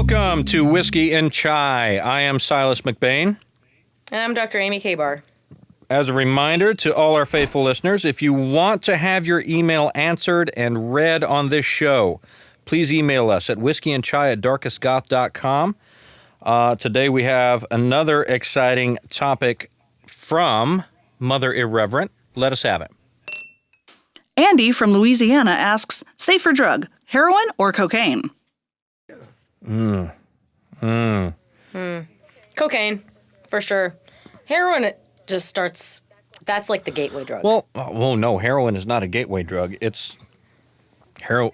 Welcome to Whiskey and Chai. I am Silas McBain. And I'm Dr. Amy Kabar. As a reminder to all our faithful listeners, if you want to have your email answered and read on this show, please email us at whiskeyandchai@darkestgoth.com. Today we have another exciting topic from Mother Irreverent. Let us have it. Andy from Louisiana asks, safer drug, heroin or cocaine? Cocaine, for sure. Heroin just starts, that's like the gateway drug. Well, no, heroin is not a gateway drug. It's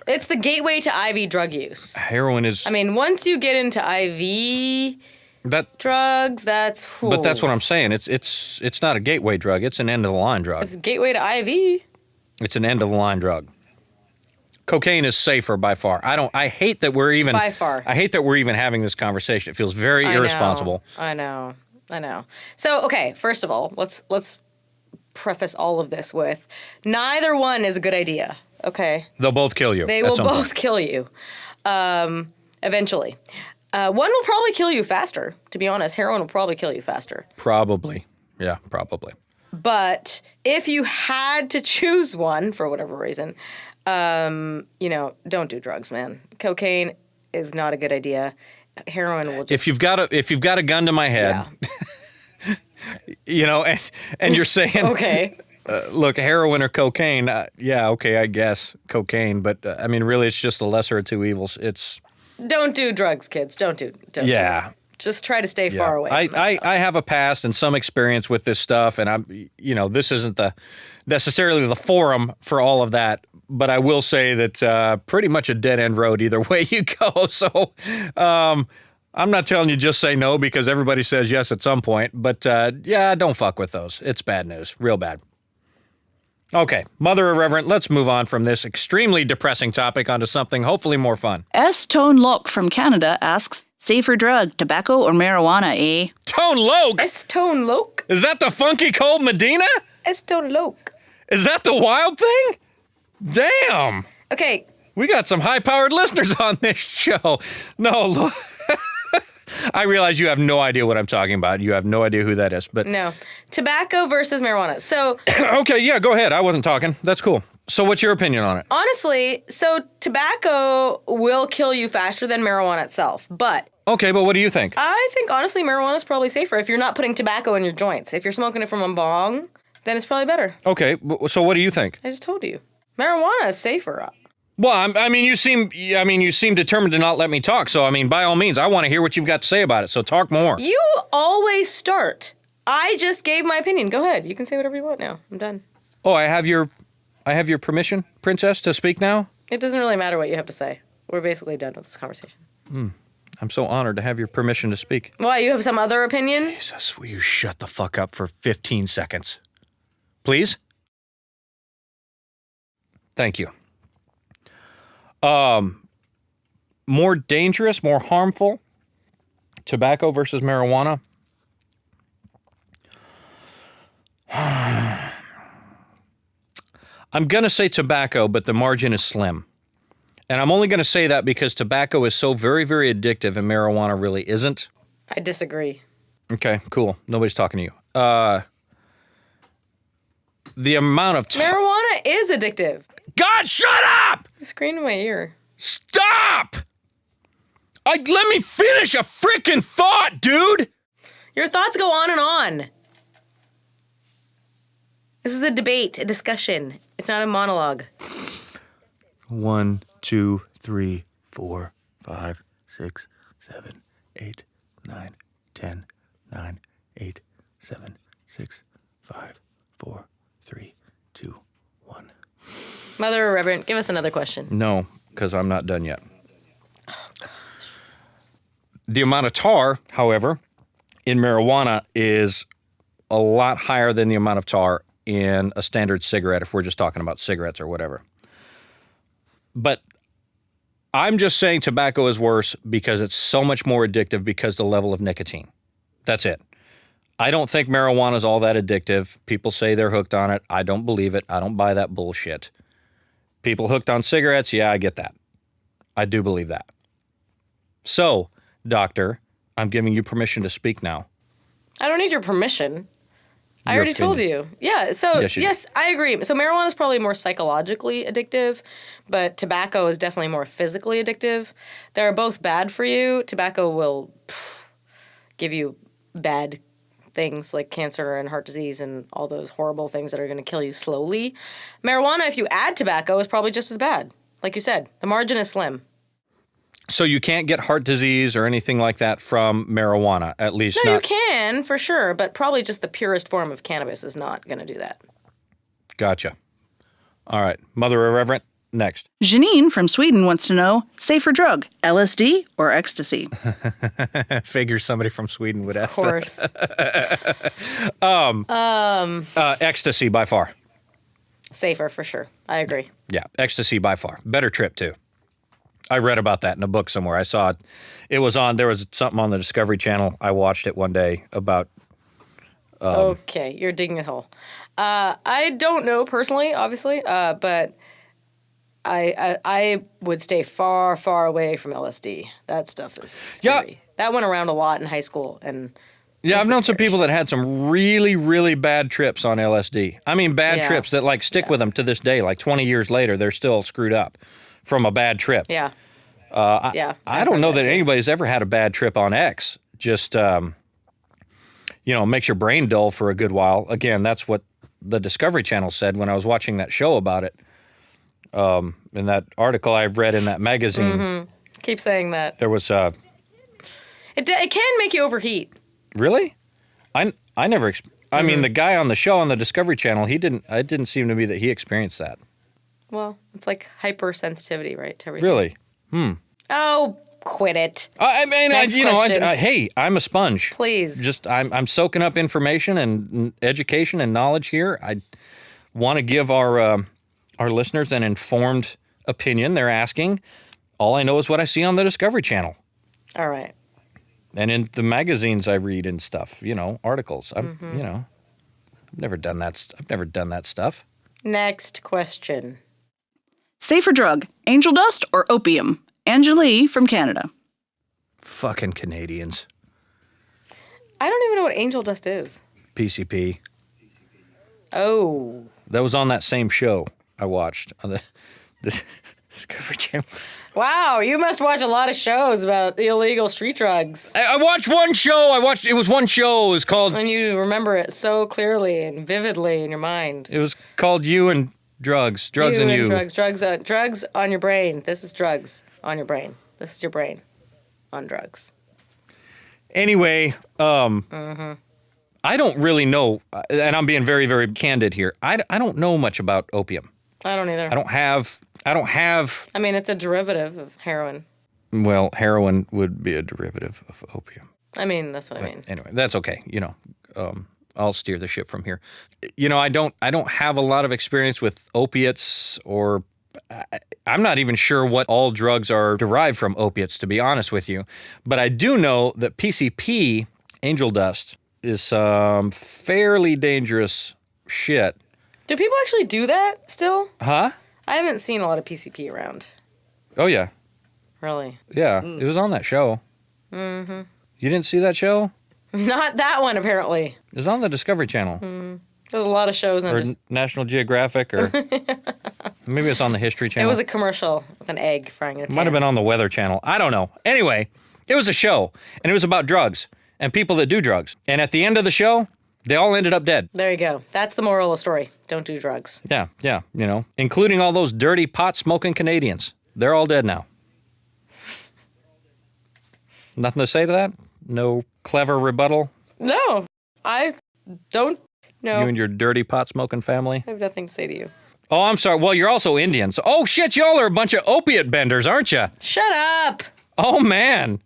It's the gateway to IV drug use. Heroin is... I mean, once you get into IV drugs, that's... Whew. But that's what I'm saying. It's not a gateway drug. It's an end-of-the-line drug. It's a gateway to IV. It's an end-of-the-line drug. Cocaine is safer by far. I hate that we're even... By far. I hate that we're even having this conversation. It feels very irresponsible. I know. So, okay, first of all, let's preface all of this with neither one is a good idea, okay? They'll both kill you. They will both kill you, eventually. One will probably kill you faster, to be honest. Heroin will probably kill you faster. Probably. Yeah, probably. But if you had to choose one, for whatever reason, don't do drugs, man. Cocaine is not a good idea. Heroin will just... If you've got a gun to my head, yeah. and you're saying... Okay. Look, heroin or cocaine, I guess cocaine, but really it's just the lesser of two evils. It's... Don't do drugs, kids. Don't do Yeah. Just try to stay far away from that stuff. I have a past and some experience with this stuff, and this isn't necessarily the forum for all of that, but I will say that pretty much a dead-end road either way you go. So I'm not telling you just say no because everybody says yes at some point, but don't fuck with those. It's bad news, real bad. Okay, Mother Irreverent, let's move on from this extremely depressing topic onto something hopefully more fun. S. Tone Locke from Canada asks, safer drug, tobacco or marijuana, eh? Tone Loke? S. Tone Locke? Is that the funky cold Medina? S. Tone Locke. Is that the wild thing? Damn. Okay. We got some high-powered listeners on this show. No, look. I realize you have no idea what I'm talking about. You have no idea who that is, but... No. Tobacco versus marijuana. So... Okay, yeah, go ahead. I wasn't talking. That's cool. So what's your opinion on it? Honestly, so tobacco will kill you faster than marijuana itself, but... Okay, but what do you think? I think, honestly, marijuana is probably safer if you're not putting tobacco in your joints. If you're smoking it from a bong, then it's probably better. Okay, so what do you think? I just told you. Marijuana is safer. Well, you seem determined to not let me talk. So, by all means, I want to hear what you've got to say about it. So talk more. You always start. I just gave my opinion. Go ahead. You can say whatever you want now. I'm done. Oh, I have your permission, Princess, to speak now? It doesn't really matter what you have to say. We're basically done with this conversation. I'm so honored to have your permission to speak. Why, you have some other opinion? Jesus, will you shut the fuck up for 15 seconds? Please? Thank you. More dangerous, more harmful, tobacco versus marijuana. I'm going to say tobacco, but the margin is slim. And I'm only going to say that because tobacco is so very, very addictive and marijuana really isn't. I disagree. Okay, cool. Nobody's talking to you. The amount of... Marijuana is addictive. God, shut up! You screamed in my ear. Stop! Let me finish a freaking thought, dude! Your thoughts go on and on. This is a debate, a discussion. It's not a monologue. 1, 2, 3, 4, 5, 6, 7, 8, 9, 10, 9, 8, 7, 6, 5, 4, 3, 2, 1. Mother Irreverent, give us another question. No, because I'm not done yet. Oh, gosh. The amount of tar, however, in marijuana is a lot higher than the amount of tar in a standard cigarette, if we're just talking about cigarettes or whatever. But I'm just saying tobacco is worse because it's so much more addictive because the level of nicotine. That's it. I don't think marijuana is all that addictive. People say they're hooked on it. I don't believe it. I don't buy that bullshit. People hooked on cigarettes, yeah, I get that. I do believe that. So, doctor, I'm giving you permission to speak now. I don't need your permission. I Your already told opinion. you. Yeah, so Yes, you yes, I agree. So marijuana is probably more psychologically addictive, but tobacco is definitely more physically addictive. They're both bad for you. Tobacco will give you bad things like cancer and heart disease and all those horrible things that are going to kill you slowly. Marijuana, if you add tobacco, is probably just as bad. Like you said, the margin is slim. So you can't get heart disease or anything like that from marijuana, at least No, not. you can, for sure, but probably just the purest form of cannabis is not going to do that. Gotcha. All right. Mother Irreverent, next. Janine from Sweden wants to know, safer drug, LSD or ecstasy? Figure somebody from Sweden would ask Of course. ecstasy by far. Safer, for sure. I agree. Yeah, ecstasy by far. Better trip, too. I read about that in a book somewhere. I saw it. It was on, there was something on the Discovery Channel. I watched it one day about. Okay, you're digging a hole. I don't know personally, obviously, but I would stay far, far away from LSD. That stuff is scary. Yeah. That went around a lot in high school, and Yeah, I've known some scary people that had some really, really bad trips on LSD. I mean, bad Yeah. trips that like stick with them to this day. Like 20 years later, they're still screwed up from a bad trip. yeah, yeah. I I've don't heard know that too. anybody's ever had a bad trip on X. Just, makes your brain dull for a good while. Again, that's what the Discovery Channel said when I was watching that show about it. In that article I read in that magazine, Keep saying that. there was, It can make you overheat. really? I never, I mean, the guy on the show on the Discovery Channel, it didn't seem to me that he experienced that. Well, it's like hypersensitivity, right, to everything. Really? Oh, quit it. I mean, Next question. hey, I'm a sponge. Please. Just I'm soaking up information and education and knowledge here. I want to give our listeners an informed opinion. They're asking. All I know is what I see on the Discovery Channel All right. and in the magazines I read and stuff. Articles. I've never done that. I've never done that stuff. Next question. Safer drug, angel dust or opium? Angelie from Canada. Fucking Canadians. I don't even know what angel dust is. PCP. Oh. That was on that same show I watched on the Discovery Channel. Wow, you must watch a lot of shows about illegal street drugs. I watched one show. It was one show. It was called. And you remember it so clearly and vividly in your mind. It was called You and Drugs. Drugs and You. Drugs on your brain. This is drugs on your brain. This is your brain on drugs. Anyway, I don't really know, and I'm being very, very candid here. I don't know much about opium. I don't either. I don't have. I mean, it's a derivative of heroin. Well, heroin would be a derivative of opium. I mean, that's what I mean. Anyway, that's okay. I'll steer the ship from here. I don't have a lot of experience with opiates, or I'm not even sure what all drugs are derived from opiates, to be honest with you. But I do know that PCP, angel dust, is some fairly dangerous shit. Do people actually do that still? Huh? I haven't seen a lot of PCP around. Oh, yeah. Really? Yeah. It was on that show. Mm-hmm. You didn't see that show? Not that one, apparently. It was on the Discovery Channel. There's a lot of shows on Or just... National Geographic, or maybe it's on the History It Channel. was a commercial with an egg frying in a pan. Might have been on the Weather Channel. I don't know. Anyway, it was a show, and it was about drugs and people that do drugs. And at the end of the show, they all ended up dead. There you go. That's the moral of the story. Don't do drugs. Yeah, including all those dirty pot-smoking Canadians. They're all dead now. Nothing to say to that? No clever rebuttal? No, I don't know. You and your dirty pot-smoking family? I have nothing to say to you. Oh, I'm sorry. Well, you're also Indians. Oh, shit, y'all are a bunch of opiate benders, aren't you? Shut up! Oh, man.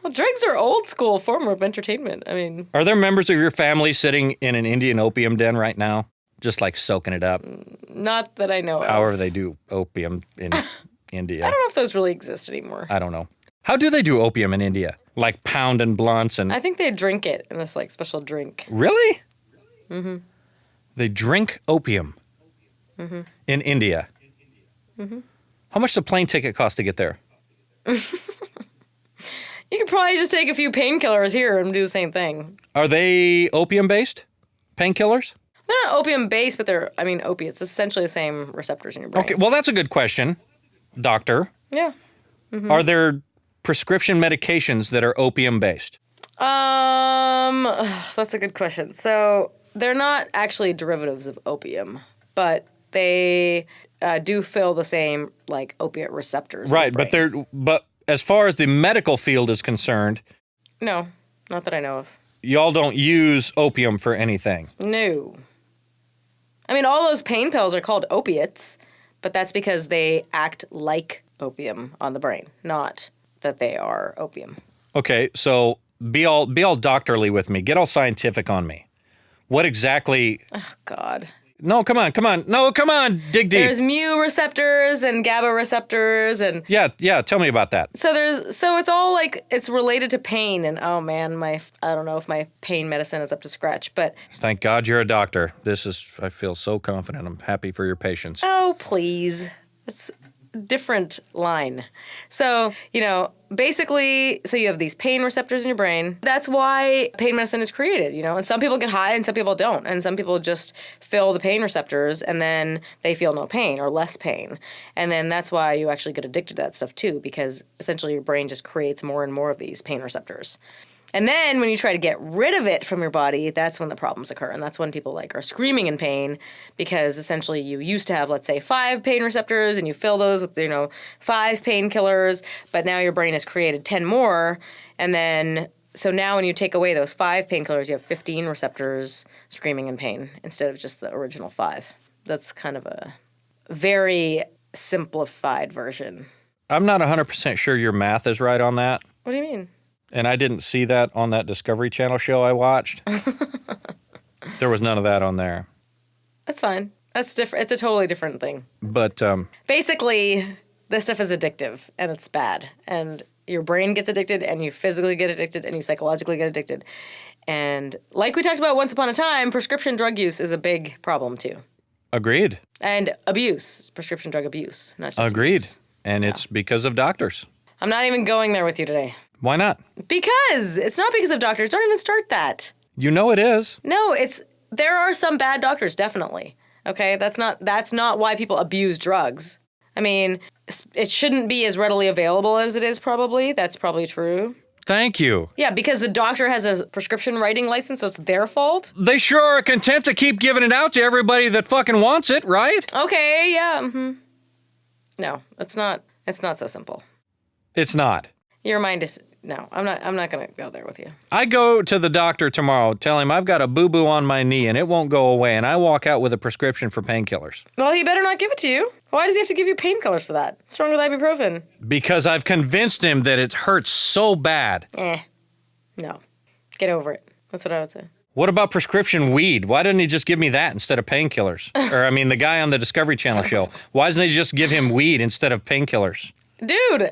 Well, drugs are old school form of entertainment. I mean, Are there members of your family sitting in an Indian opium den right now? Just like soaking it up? not that I know of. However they do opium in India. I don't know if those really exist anymore. I don't know. How do they do opium in India? Like pounding blunts and... I think they drink it in this like special drink. Really? Mm-hmm. They drink opium in India. Mm-hmm. How much does a plane ticket cost to get there? You could probably just take a few painkillers here and do the same thing. Are they opium-based painkillers? They're not opium-based, but they're, opiates. It's essentially the same receptors in your brain. Okay, well, that's a good question, doctor. Yeah. Are there prescription medications that are opium-based? That's a good question. So they're not actually derivatives of opium, but they do fill the same, like, opiate receptors. Right, but as far as the medical field is concerned... No, not that I know of. Y'all don't use opium for anything? No. All those pain pills are called opiates, but that's because they act like opium on the brain, not that they are opium. Okay, so be all doctorly with me. Get all scientific on me. What exactly... Oh, God. No, come on. No, come on, dig deep. There's mu receptors and GABA receptors and... Yeah, tell me about that. So it's all like, it's related to pain and, oh man, I don't know if my pain medicine is up to scratch, but... Thank God you're a doctor. I feel so confident. I'm happy for your patients. Oh, please. It's a different line. So, basically, you have these pain receptors in your brain. That's why pain medicine is created, and some people get high and some people don't. And some people just fill the pain receptors and then they feel no pain or less pain. And then that's why you actually get addicted to that stuff too, because essentially your brain just creates more and more of these pain receptors. And then when you try to get rid of it from your body, that's when the problems occur. And that's when people are screaming in pain because essentially you used to have, let's say, 5 pain receptors and you fill those with, 5 painkillers, but now your brain has created 10 more. And then, so now when you take away those 5 painkillers, you have 15 receptors screaming in pain instead of just the original 5. That's kind of a very simplified version. I'm not 100% sure your math is right on that. What do you mean? And I didn't see that on that Discovery Channel show I watched. There was none of that on there. That's fine. That's different. It's a totally different thing. But basically, this stuff is addictive and it's bad. And your brain gets addicted and you physically get addicted and you psychologically get addicted. And like we talked about once upon a time, prescription drug use is a big problem too. Agreed. And abuse, prescription drug abuse, not just Agreed. use. And it's because of doctors. I'm not even going there with you today. Why not? Because it's not because of doctors. Don't even start that. You know it is. No, there are some bad doctors, definitely. Okay, that's not why people abuse drugs. It shouldn't be as readily available as it is probably. That's probably true. Thank you. Yeah, because the doctor has a prescription writing license, so it's their fault. They sure are content to keep giving it out to everybody that fucking wants it, right? Okay, yeah. No, it's not so simple. It's not. Your mind is... No, I'm not going to go there with you. I go to the doctor tomorrow, tell him I've got a boo-boo on my knee and it won't go away, and I walk out with a prescription for painkillers. Well, he better not give it to you. Why does he have to give you painkillers for that? What's wrong with ibuprofen? Because I've convinced him that it hurts so bad. No. Get over it. That's what I would say. What about prescription weed? Why didn't he just give me that instead of painkillers? Or, the guy on the Discovery Channel show. Why doesn't he just give him weed instead of painkillers? Dude!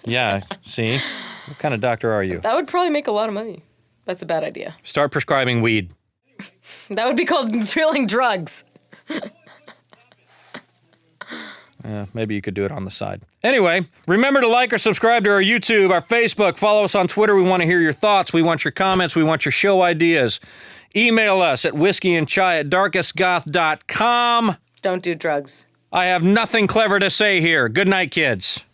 Yeah, see? What kind of doctor are you? That would probably make a lot of money. That's a bad idea. Start prescribing weed. That would be called drilling drugs. Maybe you could do it on the side. Anyway, remember to like or subscribe to our YouTube, our Facebook. Follow us on Twitter. We want to hear your thoughts. We want your comments. We want your show ideas. Email us at whiskeyandchai@darkestgoth.com. Don't do drugs. I have nothing clever to say here. Good night, kids.